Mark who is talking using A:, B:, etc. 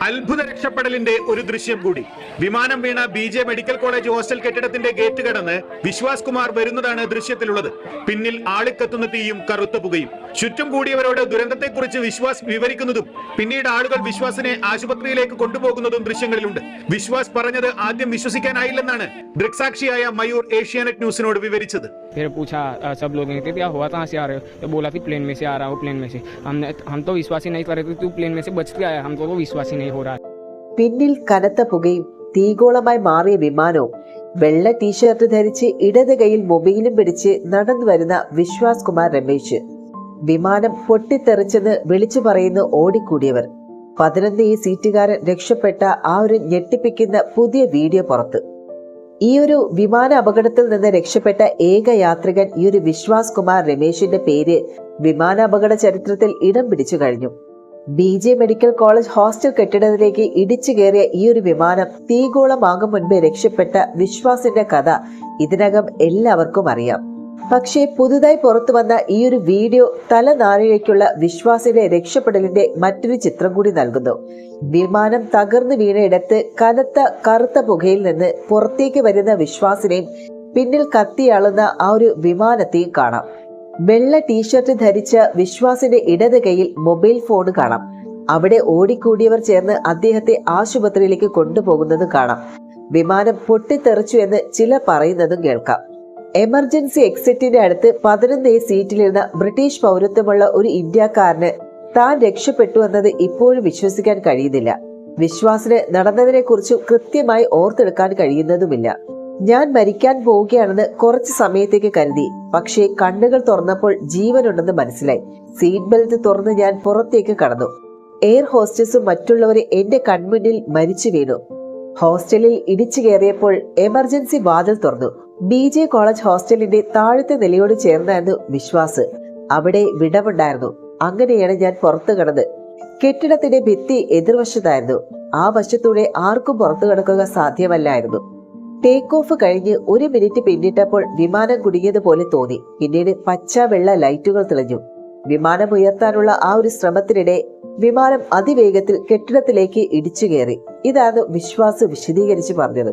A: അത്ഭുത രക്ഷപ്പെടലിന്റെ ഒരു ദൃശ്യം കൂടി. വിമാനം വീണ BJ മെഡിക്കൽ കോളേജ് ഹോസ്റ്റൽ കെട്ടിടത്തിന്റെ ഗേറ്റ് കടന്ന് വിശ്വാസ് കുമാർ വരുന്നതാണ് ദൃശ്യത്തിലുള്ളത്. പിന്നിൽ ആളിക്കത്തുന്ന തീയും കറുത്ത പുകയും. ചുറ്റും കൂടിയവരോട് ദുരന്തത്തെക്കുറിച്ച് വിശ്വാസ് വിവരിക്കുന്നതും പിന്നീട് ആളുകൾ വിശ്വാസിനെ ആശുപത്രിയിലേക്ക് കൊണ്ടുപോകുന്നതും ദൃശ്യങ്ങളിലുണ്ട്. വിശ്വാസ് പറഞ്ഞത് ആദ്യം വിശ്വസിക്കാനായില്ലെന്നാണ് ദൃക്സാക്ഷിയായ മയൂർ ഏഷ്യാനെറ്റ് ന്യൂസിനോട് വിവരിച്ചത്.
B: फिर पूछा सब लोग थे क्या हुआ कहाँ से आ रहे हो, तो बोला कि प्लेन में से आ रहा हूँ प्लेन में से. हम तो विश्वास ही नहीं कर रहे थे, तू प्लेन में से बच के आया, हमको तो विश्वास ही नहीं हो रहा.
C: പിന്നിൽ കനത്ത പുകയും തീഗോളമായി മാറിയ വിമാനവും വെള്ള ടീഷർട്ട് ധരിച്ച് ഇടത് കൈയിൽ മൊബൈലും പിടിച്ച് നടന്നു വരുന്ന വിശ്വാസ് കുമാർ രമേശ്. വിമാനം പൊട്ടിത്തെറിച്ചെന്ന് വിളിച്ചു പറയുന്നു ഓടിക്കൂടിയവർ. 11 സീറ്റുകാരൻ രക്ഷപ്പെട്ട ആ ഒരു ഞെട്ടിപ്പിക്കുന്ന പുതിയ വീഡിയോ പുറത്ത്. ഈ ഒരു വിമാന അപകടത്തിൽ നിന്ന് രക്ഷപ്പെട്ട ഏക യാത്രികൻ ഈ ഒരു വിശ്വാസ് കുമാർ രമേശിന്റെ പേര് വിമാനാപകട ചരിത്രത്തിൽ ഇടം പിടിച്ചു കഴിഞ്ഞു. BJ മെഡിക്കൽ കോളേജ് ഹോസ്റ്റൽ കെട്ടിടത്തിലേക്ക് ഇടിച്ചു കയറിയ ഈ ഒരു വിമാനം തീഗോളമാകും മുൻപേ രക്ഷപ്പെട്ട വിശ്വാസിന്റെ കഥ ഇതിനകം എല്ലാവർക്കും അറിയാം. പക്ഷേ പുതുതായി പുറത്തു വന്ന ഈ ഒരു വീഡിയോ തലനാരിഴയ്ക്കുള്ള വിശ്വാസിന്റെ രക്ഷപ്പെടലിന്റെ മറ്റൊരു ചിത്രം കൂടി നൽകുന്നു. വിമാനം തകർന്നു വീണയിടത്ത് കനത്ത കറുത്ത പുകയിൽ നിന്ന് പുറത്തേക്ക് വരുന്ന വിശ്വാസിനെയും പിന്നിൽ കത്തിയാളുന്ന ആ ഒരു വിമാനത്തെയും കാണാം. വെള്ള ടീഷർട്ട് ധരിച്ച വിശ്വാസിന്റെ ഇടത് കൈയിൽ മൊബൈൽ ഫോൺ കാണാം. അവിടെ ഓടിക്കൂടിയവർ ചേർന്ന് അദ്ദേഹത്തെ ആശുപത്രിയിലേക്ക് കൊണ്ടുപോകുന്നത് കാണാം. വിമാനം പൊട്ടിത്തെറിച്ചു എന്ന് ചിലർ പറയുന്നതും കേൾക്കാം. എമർജൻസി എക്സിറ്റിന്റെ അടുത്ത് 11 സീറ്റിലിരുന്ന ബ്രിട്ടീഷ് പൗരത്വമുള്ള ഒരു ഇന്ത്യക്കാരന് താൻ രക്ഷപ്പെട്ടു എന്നത് ഇപ്പോഴും വിശ്വസിക്കാൻ കഴിയുന്നില്ല. വിശ്വാസിന് നടന്നതിനെ കുറിച്ച് കൃത്യമായി ഓർത്തെടുക്കാൻ കഴിയുന്നതുമില്ല. ഞാൻ മരിക്കാൻ പോവുകയാണെന്ന് കുറച്ചു സമയത്തേക്ക് കരുതി, പക്ഷേ കണ്ണുകൾ തുറന്നപ്പോൾ ജീവനുണ്ടെന്ന് മനസ്സിലായി. സീറ്റ് ബെൽറ്റ് തുറന്ന് ഞാൻ പുറത്തേക്ക് കടന്നു. എയർ ഹോസ്റ്റസും മറ്റുള്ളവരെ എന്റെ കൺമുന്നിൽ മരിച്ചു വീണു. ഹോസ്റ്റലിൽ ഇടിച്ചു കയറിയപ്പോൾ എമർജൻസി വാതിൽ തുറന്നു. BJ കോളേജ് ഹോസ്റ്റലിന്റെ താഴത്തെ നിലയോട് ചേർന്നായിരുന്നു വിശ്വാസ്. അവിടെ വിടവുണ്ടായിരുന്നു. അങ്ങനെയാണ് ഞാൻ പുറത്തു കടന്നത്. കെട്ടിടത്തിന്റെ ഭിത്തി എതിർവശത്തായിരുന്നു. ആ വശത്തൂടെ ആർക്കും പുറത്തു കടക്കുക സാധ്യമല്ലായിരുന്നു. ടേക്ക് ഓഫ് കഴിഞ്ഞ് 1 മിനിറ്റ് പിന്നിട്ടപ്പോൾ വിമാനം കുടുങ്ങിയതുപോലെ തോന്നി. പിന്നീട് പച്ച വെള്ള ലൈറ്റുകൾ തെളിഞ്ഞു. വിമാനം ഉയർത്താനുള്ള ആ ഒരു ശ്രമത്തിനിടെ വിമാനം അതിവേഗത്തിൽ കെട്ടിടത്തിലേക്ക് ഇടിച്ചു കയറി. ഇതാണ് വിശ്വാസ് വിശദീകരിച്ചു പറഞ്ഞത്.